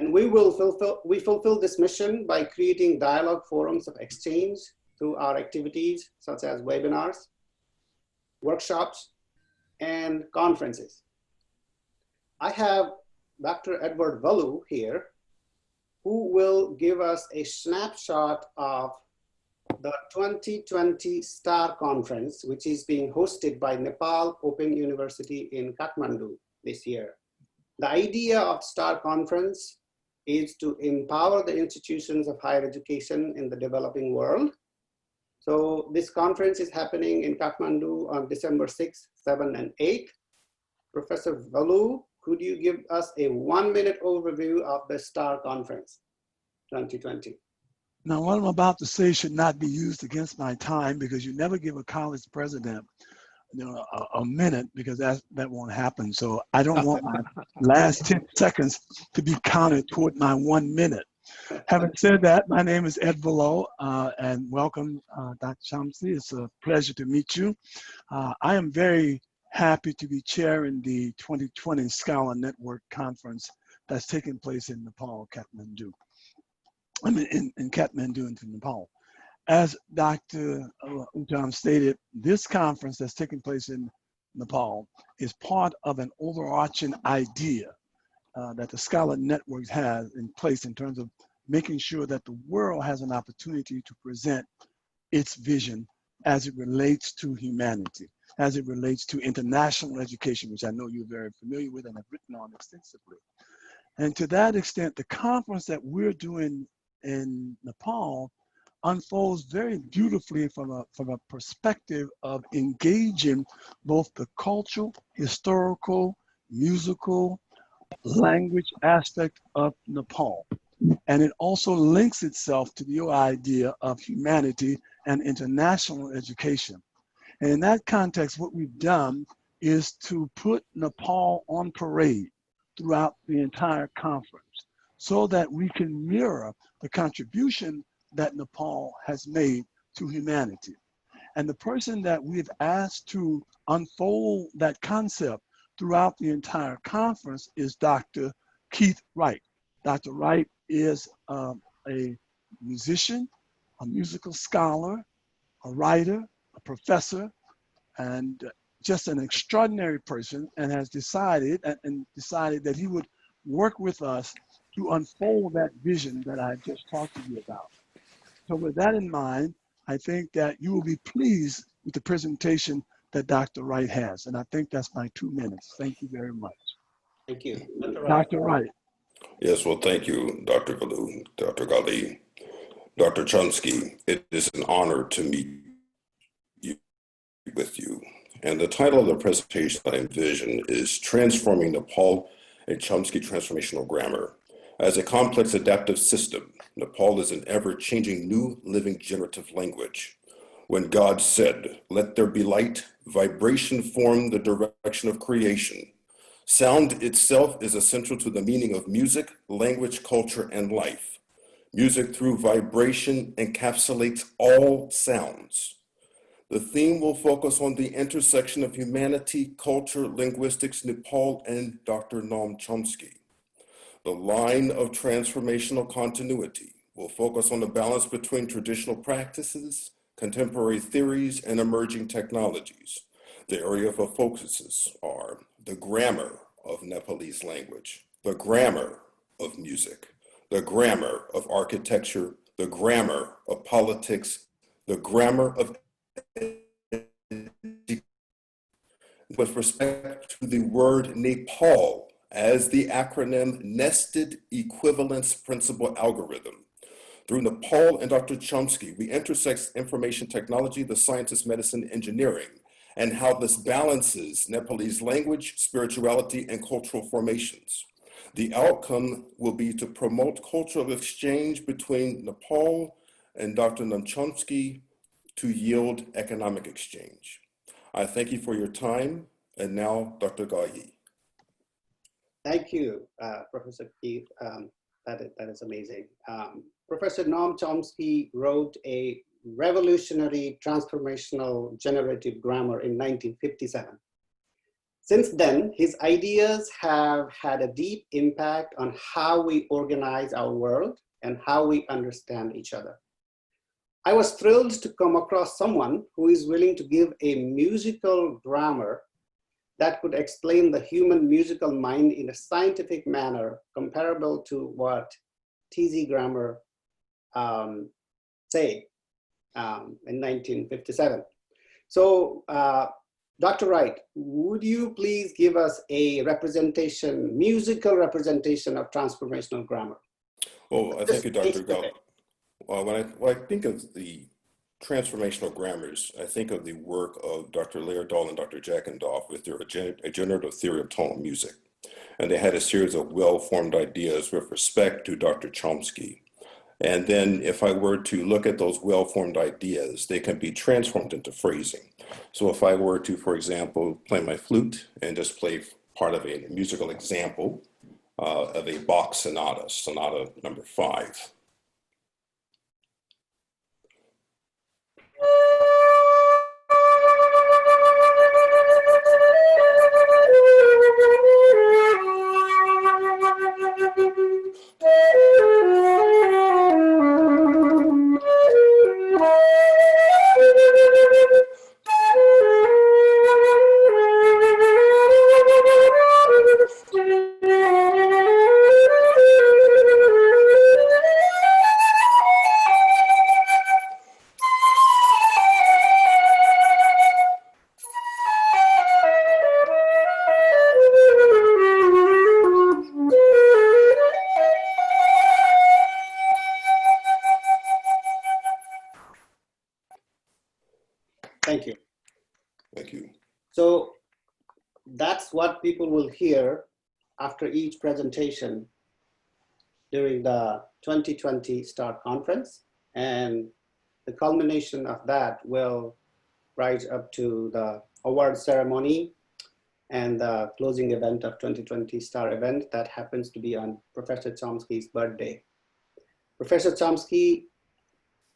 And we fulfill this mission by creating dialogue forums of exchange through our activities, such as webinars, workshops, and conferences. I have Dr. Edward Valeau here, who will give us a snapshot of the 2020 STAR Conference, which is being hosted by Nepal Open University in Kathmandu this year. The idea of STAR Conference is to empower the institutions of higher education in the developing world. So this conference is happening in Kathmandu on December 6th, 7th, and 8th. Professor Valeau, could you give us a 1-minute overview of the STAR Conference 2020? Now, what I'm about to say should not be used against my time, because you never give a college president, you know, a minute, because that won't happen. So I don't want my last 10 seconds to be counted toward my 1 minute. Having said that, my name is Ed Valeau, and welcome, Dr. Chomsky. It's a pleasure to meet you. I am very happy to be chairing the 2020 Scholar Network Conference that's taking place in Nepal, Kathmandu. I mean, in Kathmandu and Nepal. As Dr. Uttam stated, this conference that's taking place in Nepal is part of an overarching idea that the Scholar Network has in place in terms of making sure that the world has an opportunity to present its vision as it relates to humanity, as it relates to international education, which I know you're very familiar with and have written on extensively. And to that extent, the conference that we're doing in Nepal unfolds very beautifully from a perspective of engaging both the cultural, historical, musical, language aspect of Nepal. And it also links itself to the idea of humanity and international education. And in that context, what we've done is to put Nepal on parade throughout the entire conference so that we can mirror the contribution that Nepal has made to humanity. And the person that we've asked to unfold that concept throughout the entire conference is Dr. Tirth Wright. Dr. Wright is a musician, a musical scholar, a writer, a professor, and just an extraordinary person, and has decided that he would work with us to unfold that vision that I just talked to you about. So with that in mind, I think that you will be pleased with the presentation that Dr. Wright has. And I think that's my 2 minutes. Thank you very much. Thank you. Dr. Wright. Yes, well, thank you, Dr. Valeau, Dr. Gaulee, Dr. Chomsky. It is an honor to meet with you. And the title of the presentation I envision is Transforming Nepal, a Chomsky Transformational Grammar. As a complex adaptive system, Nepal is an ever-changing new living generative language. When God said, "Let there be light," vibration formed the direction of creation. Sound itself is essential to the meaning of music, language, culture, and life. Music through vibration encapsulates all sounds. The theme will focus on the intersection of humanity, culture, linguistics, Nepal, and Dr. Noam Chomsky. The line of transformational continuity will focus on the balance between traditional practices, contemporary theories, and emerging technologies. The area of focuses are the grammar of Nepalese language, the grammar of music, the grammar of architecture, the grammar of politics, the grammar of with respect to the word Nepal as the acronym Nested Equivalence Principle Algorithm. Through Nepal and Dr. Chomsky, we intersect information technology, the sciences, medicine, engineering, and how this balances Nepalese language, spirituality, and cultural formations. The outcome will be to promote cultural exchange between Nepal and Dr. Noam Chomsky to yield economic exchange. I thank you for your time, and now Dr. Gaulee. Thank you, Professor Keith. That is amazing. Professor Noam Chomsky wrote a revolutionary transformational generative grammar in 1957. Since then, his ideas have had a deep impact on how we organize our world and how we understand each other. I was thrilled to come across someone who is willing to give a musical grammar that could explain the human musical mind in a scientific manner comparable to what TZ grammar say in 1957. So, Dr. Wright, would you please give us a representation, musical representation of transformational grammar? Well, thank you, Dr. Gaulee. When I think of the transformational grammars, I think of the work of Dr. Deardorff and Dr. Jackendorf with their generative theory of tonal music. And they had a series of well-formed ideas with respect to Dr. Chomsky. And then if I were to look at those well-formed ideas, they can be transformed into phrasing. So if I were to, for example, play my flute and just play part of a musical example of a Bach sonata, sonata number 5. Thank you. Thank you. So that's what people will hear after each presentation during the 2020 STAR conference. And the culmination of that will rise up to the award ceremony and the closing event of 2020 STAR event that happens to be on Professor Chomsky's birthday. Professor Chomsky,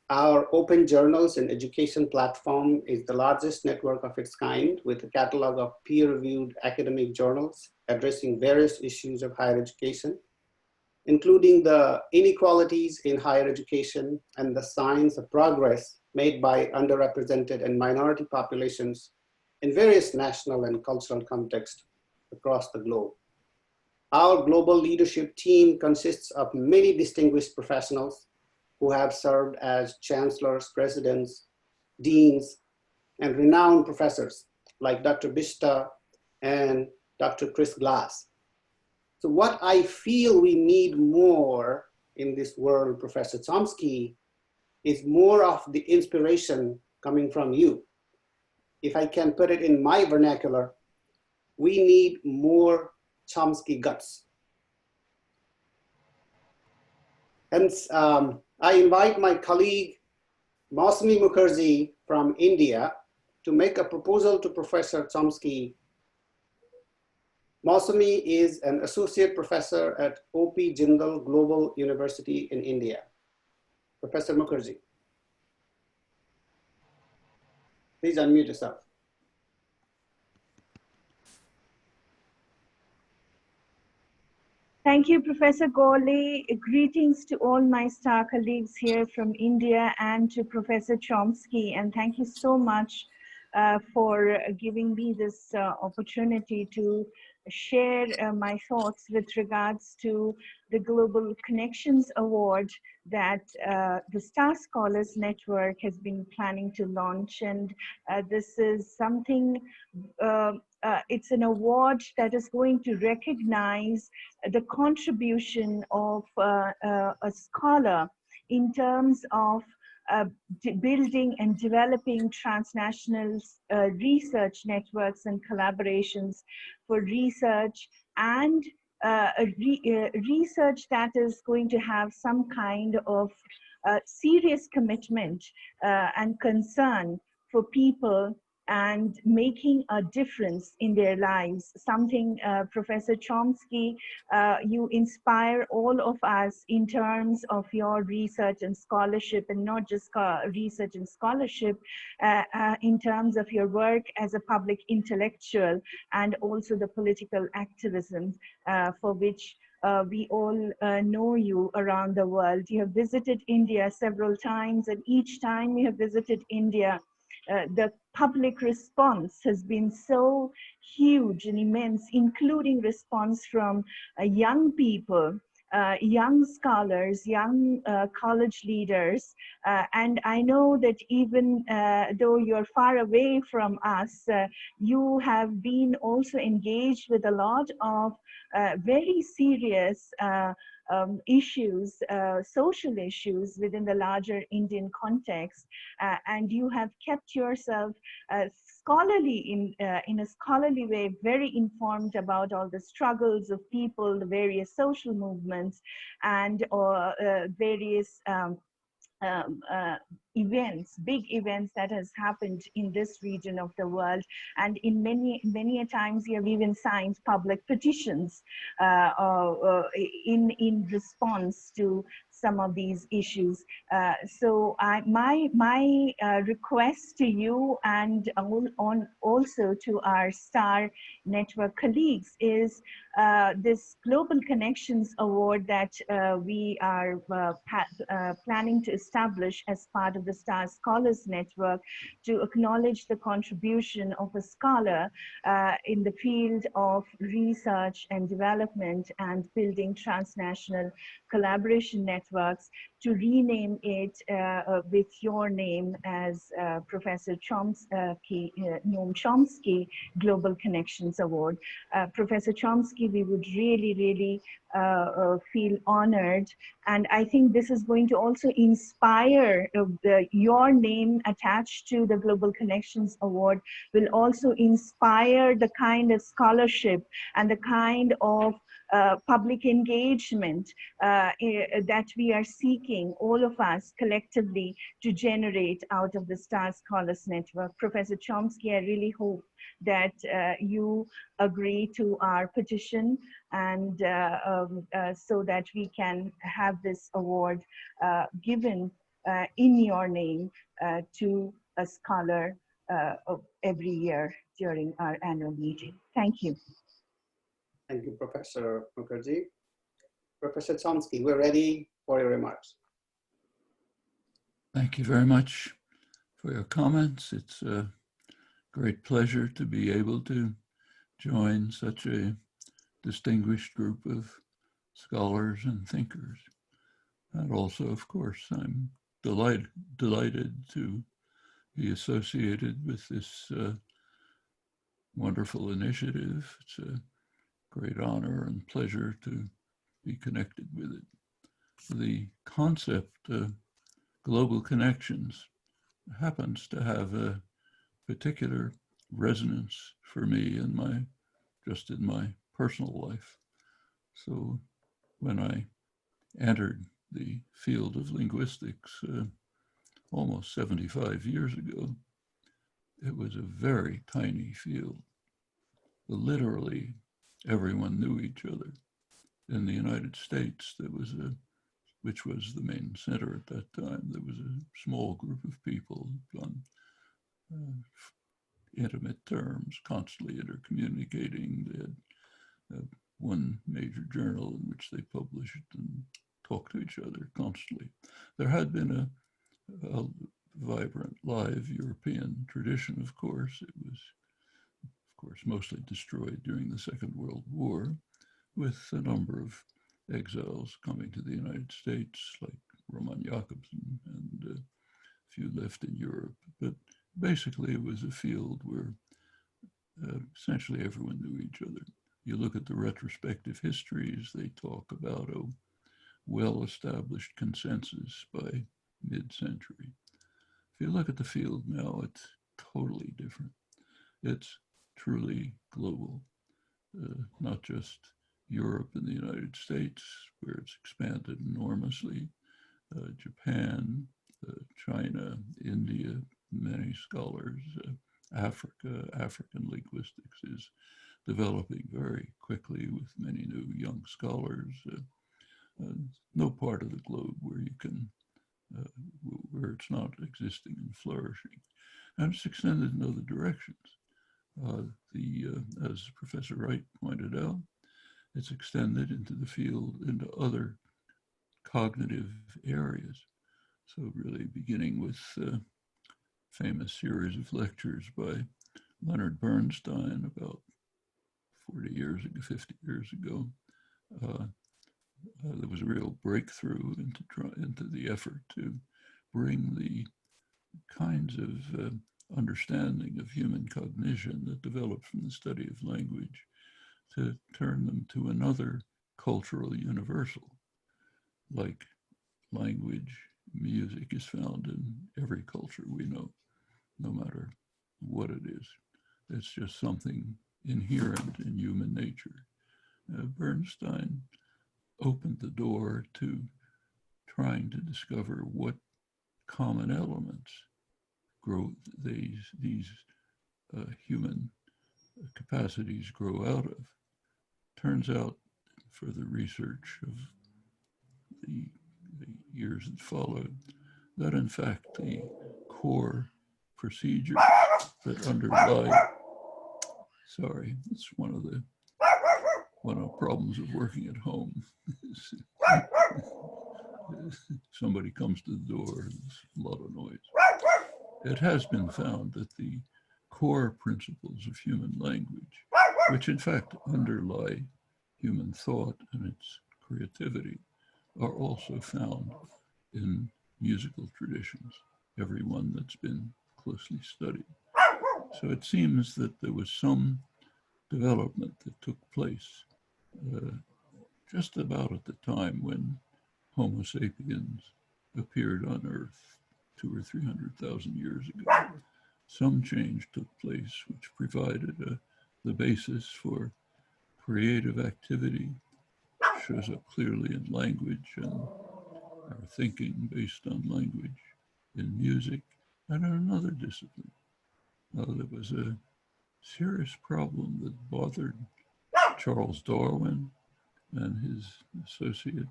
our open journals and education platform is the largest network of its kind with a catalog of peer-reviewed academic journals addressing various issues of higher education, including the inequalities in higher education and the signs of progress made by underrepresented and minority populations in various national and cultural contexts across the globe. Our global leadership team consists of many distinguished professionals who have served as chancellors, presidents, deans, and renowned professors like Dr. Bista and Dr. Chris Glass. So what I feel we need more in this world, Professor Chomsky, is more of the inspiration coming from you. If I can put it in my vernacular, we need more Chomsky guts. Hence, I invite my colleague, MOUSUMI Mukherjee from India, to make a proposal to Professor Chomsky. MOUSUMI is an associate professor at O.P. Jindal Global University in India. Professor Mukherjee, please unmute yourself. Thank you, Professor Gaulee. Greetings to all my STAR colleagues here from India and to Professor Chomsky. And thank you so much for giving me this opportunity to share my thoughts with regards to the Global Connections Award that the STAR Scholars Network has been planning to launch. And this is something, it's an award that is going to recognize the contribution of a scholar in terms of building and developing transnational research networks and collaborations for research and research that is going to have some kind of serious commitment and concern for people and making a difference in their lives. Something, Professor Chomsky, you inspire all of us in terms of your research and scholarship, and not just research and scholarship, in terms of your work as a public intellectual, and also the political activism for which we all know you around the world. You have visited India several times, and each time you have visited India, the public response has been so huge and immense, including response from young people, young scholars, young college leaders. And I know that even though you're far away from us, you have been also engaged with a lot of very serious issues, social issues within the larger Indian context, and you have kept yourself scholarly in a scholarly way, very informed about all the struggles of people, the various social movements, and various events, big events that has happened in this region of the world. And in many a times you have even signed public petitions in response to some of these issues. So my request to you, and also to our STAR network colleagues, is this Global Connections Award that we are planning to establish as part of the STAR Scholars Network, to acknowledge the contribution of a scholar in the field of research and development and building transnational collaboration networks, to rename it with your name as Professor Chomsky, Noam Chomsky Global Connections Award. Professor Chomsky, we would really feel honored, and I think this is going to also inspire your name attached to the Global Connections Award will also inspire the kind of scholarship and the kind of public engagement that we are seeking, all of us collectively, to generate out of the STAR Scholars Network. Professor Chomsky, I really hope that you agree to our petition, and so that we can have this award given in your name to a scholar every year during our annual meeting. Thank you. Thank you, Professor Mukherjee. Professor Chomsky, we're ready for your remarks. Thank you very much for your comments. It's a great pleasure to be able to join such a distinguished group of scholars and thinkers. And also, of course, I'm delighted to be associated with this wonderful initiative. It's a great honor and pleasure to be connected with it. The concept of global connections happens to have a particular resonance for me in my personal life. So when I entered the field of linguistics almost 75 years ago, it was a very tiny field. Literally, everyone knew each other. In the United States, which was the main center at that time, there was a small group of people on intimate terms, constantly intercommunicating. They had one major journal in which they published and talked to each other constantly. There had been a vibrant, live European tradition, of course. It was, of course, mostly destroyed during the Second World War, with a number of exiles coming to the United States, like Roman Jakobson, and a few left in Europe. But basically, it was a field where essentially everyone knew each other. You look at the retrospective histories, they talk about a well-established consensus by mid-century. If you look at the field now, it's totally different. It's truly global, not just Europe and the United States, where it's expanded enormously, Japan, China, India, many scholars African linguistics is developing very quickly with many new young scholars. No part of the globe where you can, where it's not existing and flourishing. And it's extended in other directions. As Professor Wright pointed out, it's extended into the field, into other cognitive areas. So really beginning with a famous series of lectures by Leonard Bernstein about 40 years ago, 50 years ago, there was a real breakthrough into the effort to bring the kinds of understanding of human cognition that developed from the study of language to turn them to another cultural universal. Like language, music is found in every culture we know, no matter what it is. It's just something inherent in human nature. Bernstein opened the door to trying to discover what common elements grow these human capacities grow out of. Turns out, further research of the years that followed, that in fact the core procedures that underlie, sorry, it's one of the problems of working at home. Somebody comes to the door, there's a lot of noise. It has been found that the core principles of human language, which in fact underlie human thought and its creativity, are also found in musical traditions, every one that's been closely studied. So it seems that there was some development that took place just about at the time when Homo sapiens appeared on Earth 200,000 or 300,000 years ago. Some change took place which provided the basis for creative activity, shows up clearly in language and our thinking based on language, in music, and in another discipline. There was a serious problem that bothered Charles Darwin and his associate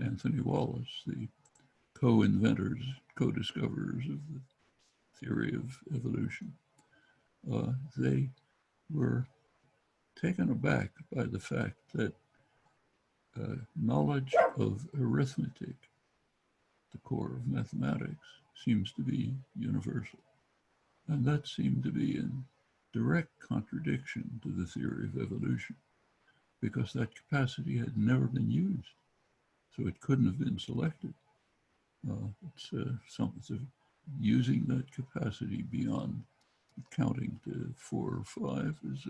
Anthony Wallace, the co-inventors, co-discoverers of the theory of evolution. They were taken aback by the fact that knowledge of arithmetic, the core of mathematics, seems to be universal. And that seemed to be in direct contradiction to the theory of evolution, because that capacity had never been used, so it couldn't have been selected. Using that capacity beyond counting to 4 or 5 is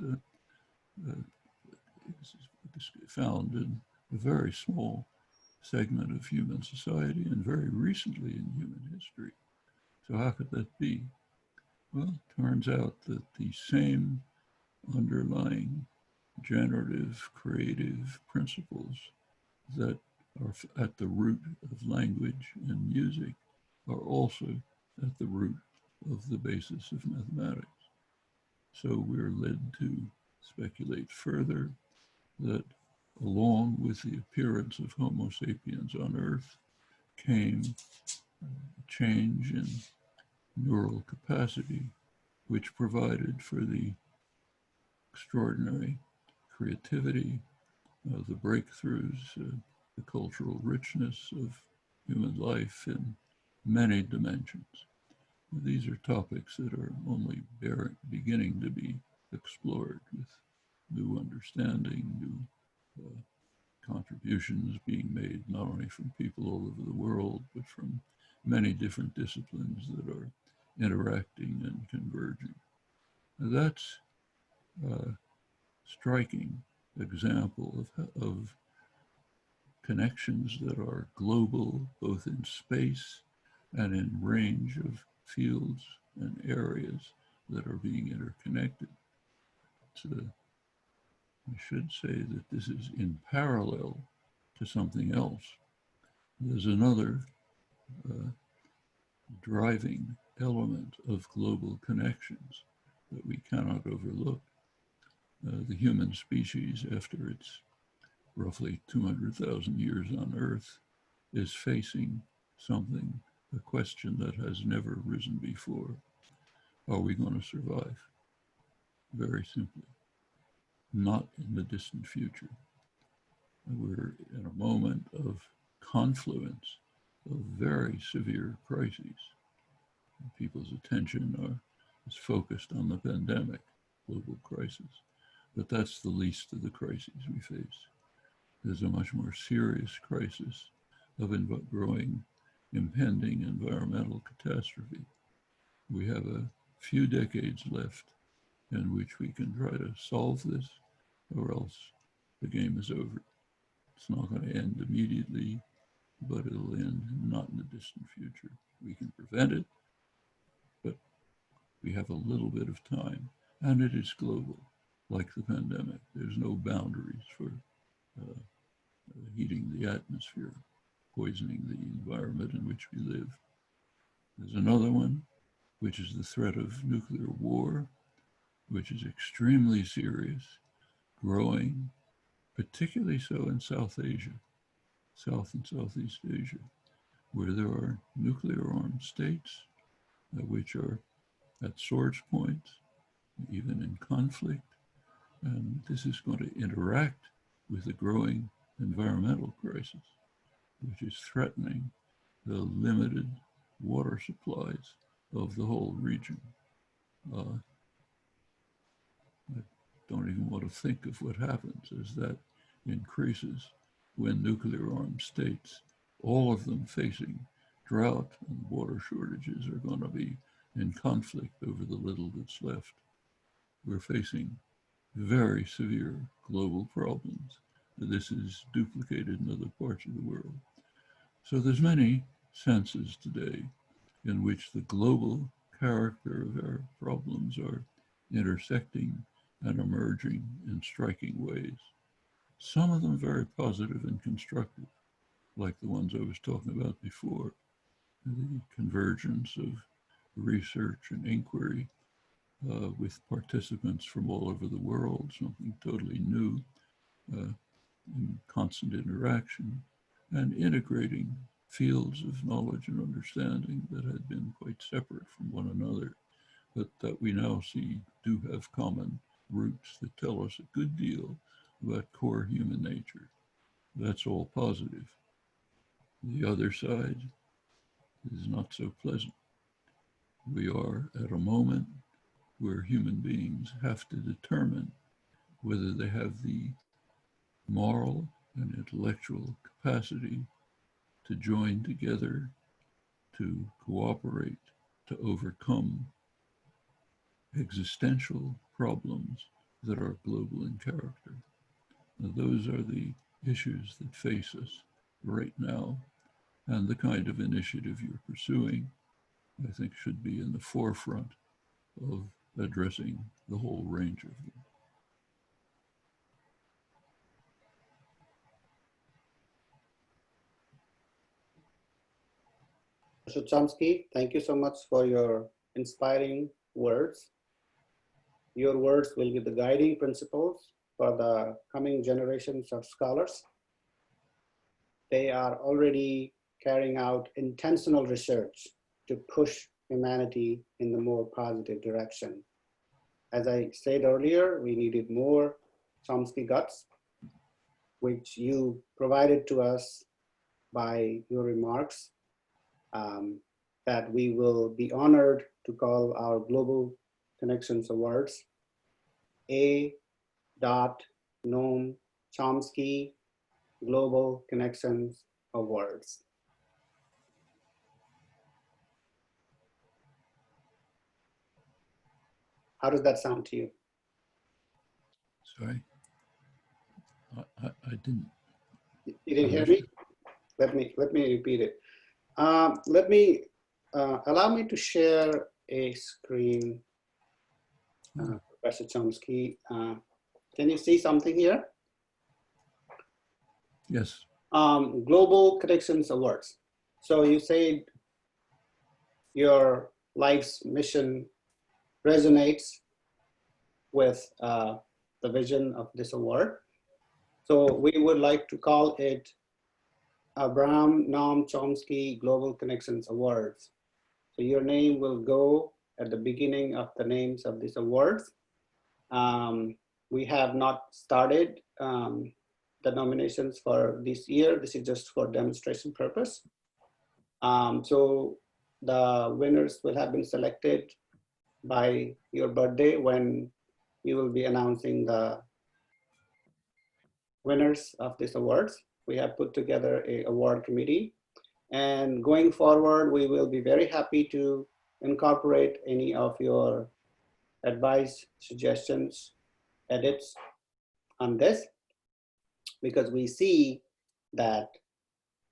found in a very small segment of human society and very recently in human history. So how could that be? Well, it turns out that the same underlying generative, creative principles that are at the root of language and music are also at the root of the basis of mathematics. So we're led to speculate further that along with the appearance of Homo sapiens on Earth came a change in neural capacity, which provided for the extraordinary creativity, the breakthroughs, the cultural richness of human life in many dimensions. These are topics that are only beginning to be explored with new understanding, new contributions being made not only from people all over the world, but from many different disciplines that are interacting and converging. Now that's a striking example of connections that are global, both in space and in range of fields and areas that are being interconnected. I should say that this is in parallel to something else. There's another driving element of global connections, that we cannot overlook. The human species, after its roughly 200,000 years on Earth, is facing something, a question that has never risen before. Are we going to survive? Very simply, not in the distant future. We're in a moment of confluence of very severe crises. People's attention is focused on the pandemic, global crisis, but that's the least of the crises we face. There's a much more serious crisis of growing, impending environmental catastrophe. We have a few decades left in which we can try to solve this, or else the game is over. It's not going to end immediately, but it'll end not in the distant future. We can prevent it, but we have a little bit of time, and it is global, like the pandemic. There's no boundaries for heating the atmosphere, poisoning the environment in which we live. There's another one, which is the threat of nuclear war, which is extremely serious, growing, particularly so in South Asia, South and Southeast Asia, where there are nuclear-armed states which are at swords points, even in conflict. And this is going to interact with the growing environmental crisis, which is threatening the limited water supplies of the whole region. I don't even want to think of what happens as that increases when nuclear-armed states, all of them facing drought and water shortages, are going to be in conflict over the little that's left. We're facing very severe global problems. This is duplicated in other parts of the world. So there's many senses today in which the global character of our problems are intersecting and emerging in striking ways. Some of them very positive and constructive, like the ones I was talking about before, the convergence of research and inquiry with participants from all over the world, something totally new, in constant interaction, and integrating fields of knowledge and understanding that had been quite separate from one another, but that we now see do have common roots that tell us a good deal about core human nature. That's all positive. The other side is not so pleasant. We are at a moment where human beings have to determine whether they have the moral and intellectual capacity to join together, to cooperate, to overcome existential problems that are global in character. Now, those are the issues that face us right now, and the kind of initiative you're pursuing, I think, should be in the forefront of addressing the whole range of them. Mr. Chomsky, thank you so much for your inspiring words. Your words will be the guiding principles for the coming generations of scholars. They are already carrying out intentional research to push humanity in the more positive direction. As I said earlier, we needed more Chomsky guts, which you provided to us by your remarks, that we will be honored to call our Global Connections Awards A. Noam Chomsky Global Connections Awards. How does that sound to you? Sorry, I didn't. You didn't hear me? Let me repeat it. Allow me to share a screen, Professor Chomsky. Can you see something here? Yes. Global Connections Awards. So you said your life's mission resonates with the vision of this award. So we would like to call it Abraham Noam Chomsky Global Connections Awards. So your name will go at the beginning of the names of these awards. We have not started the nominations for this year. This is just for demonstration purpose. So the winners will have been selected by your birthday when you will be announcing the winners of these awards. We have put together an award committee, and going forward, we will be very happy to incorporate any of your advice, suggestions, edits on this, because we see that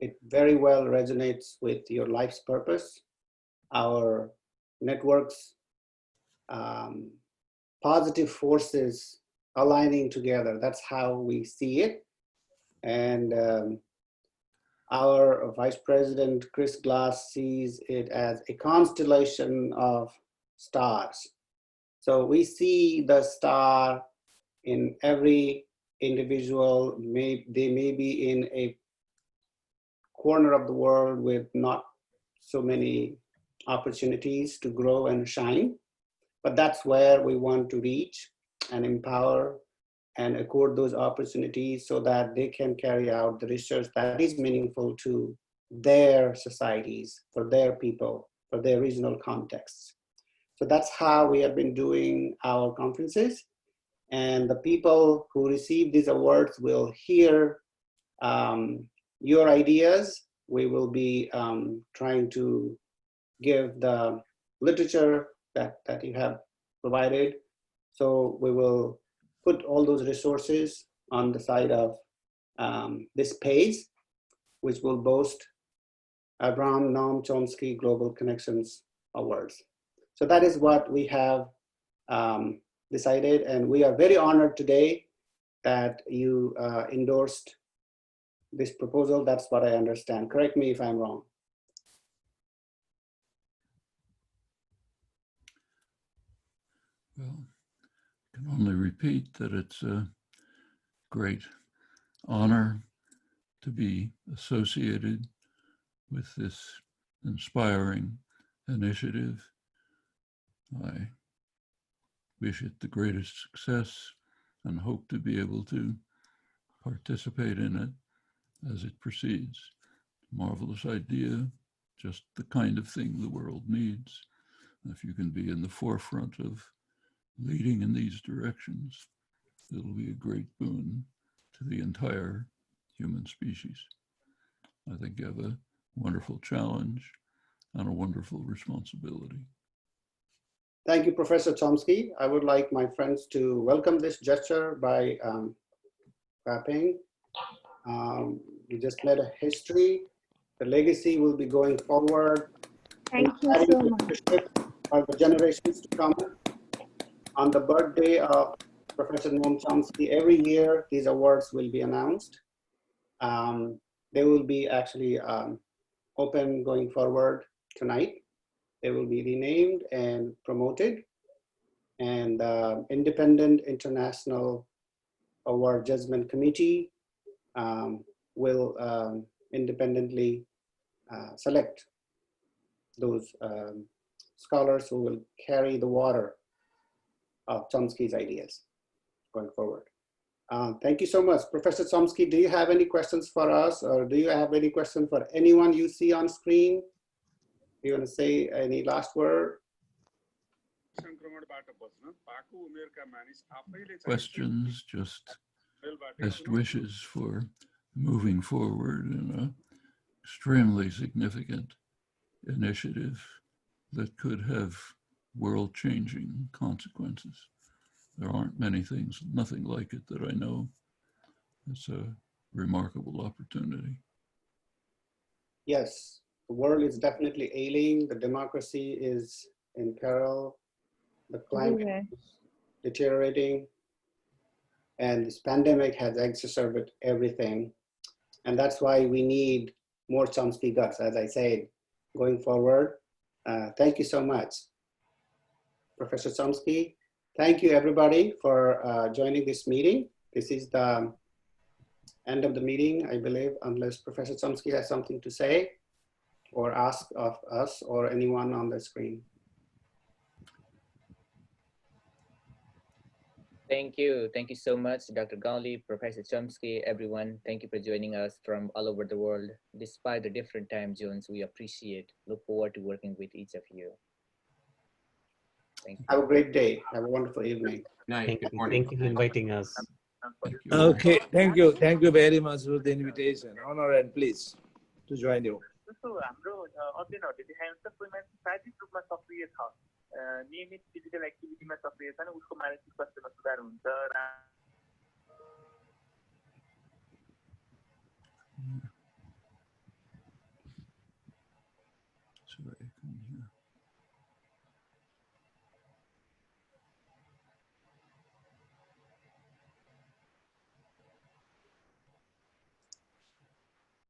it very well resonates with your life's purpose, our networks, positive forces aligning together. That's how we see it. And our Vice President, Chris Glass, sees it as a constellation of stars. So we see the star in every individual. They may be in a corner of the world with not so many opportunities to grow and shine, but that's where we want to reach and empower and accord those opportunities so that they can carry out the research that is meaningful to their societies, for their people, for their regional contexts. So that's how we have been doing our conferences. And the people who receive these awards will hear your ideas. We will be trying to give the literature that you have provided. So we will put all those resources on the side of this page, which will boast Abraham Noam Chomsky Global Connections Awards. So that is what we have decided, and we are very honored today that you endorsed this proposal. That's what I understand. Correct me if I'm wrong. Well, I can only repeat that it's a great honor to be associated with this inspiring initiative. I wish it the greatest success and hope to be able to participate in it as it proceeds. Marvelous idea, just the kind of thing the world needs. If you can be in the forefront of leading in these directions, it'll be a great boon to the entire human species. I think you have a wonderful challenge and a wonderful responsibility. Thank you, Professor Chomsky. I would like my friends to welcome this gesture by clapping. You just made a history. The legacy will be going forward. Thank you so much. For the generations to come. On the birthday of Professor Noam Chomsky, every year these awards will be announced. They will be actually open going forward tonight. They will be renamed and promoted, and independent international award judgment committee will independently select those scholars who will carry the water of Chomsky's ideas going forward. Thank you so much. Professor Chomsky, do you have any questions for us, or do you have any question for anyone you see on screen? Do you want to say any last word? Questions, just best wishes for moving forward in an extremely significant initiative that could have world-changing consequences. There aren't many things, nothing like it that I know. It's a remarkable opportunity. Yes, the world is definitely ailing. The democracy is in peril. The climate is deteriorating. And this pandemic has exacerbated everything. And that's why we need more Chomsky guts, as I said, going forward. Thank you so much, Professor Chomsky. Thank you, everybody, for joining this meeting. This is the end of the meeting, I believe, unless Professor Chomsky has something to say or ask of us or anyone on the screen. Thank you. Thank you so much, Dr. Gaulee, Professor Chomsky, everyone. Thank you for joining us from all over the world. Despite the different time zones, we appreciate, look forward to working with each of you. Thank you. Have a great day. Have a wonderful evening. Thank you for inviting us. Thank you. Okay, thank you. Thank you very much for the invitation. Honor and pleased to join you. नियमित physical एक्टिभिटीमा सक्रिय छ भने उसको मानसिक स्वास्थ्यमा सुधार हुन्छ। Sorry, I couldn't hear.